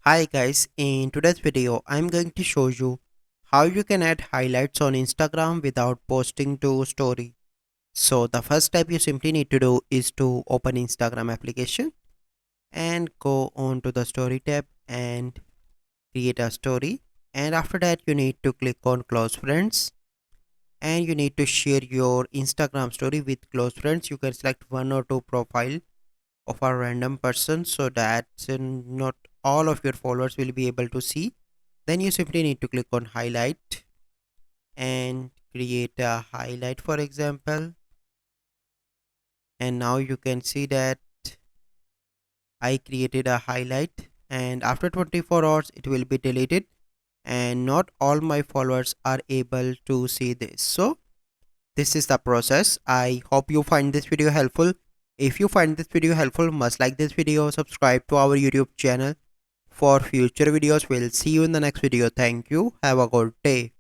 Hi guys, in today's video I'm going to show you how you can add highlights on Instagram without posting to story. So the first step you simply need to do is to open Instagram application and go on to the story tab and create a story, and after that you need to click on close friends and you need to share your Instagram story with close friends. You can select one or two profile of a random person so that not all of your followers will be able to see. Then you simply need to click on highlight and create a highlight, for example. And now you can see that I created a highlight, and after 24 hours it will be deleted and not all my followers are able to see this. So this is the process. I hope you find this video helpful. If you find this video helpful, must like this video, subscribe to our YouTube channel for future videos. We'll see you in the next video. Thank you. Have a good day.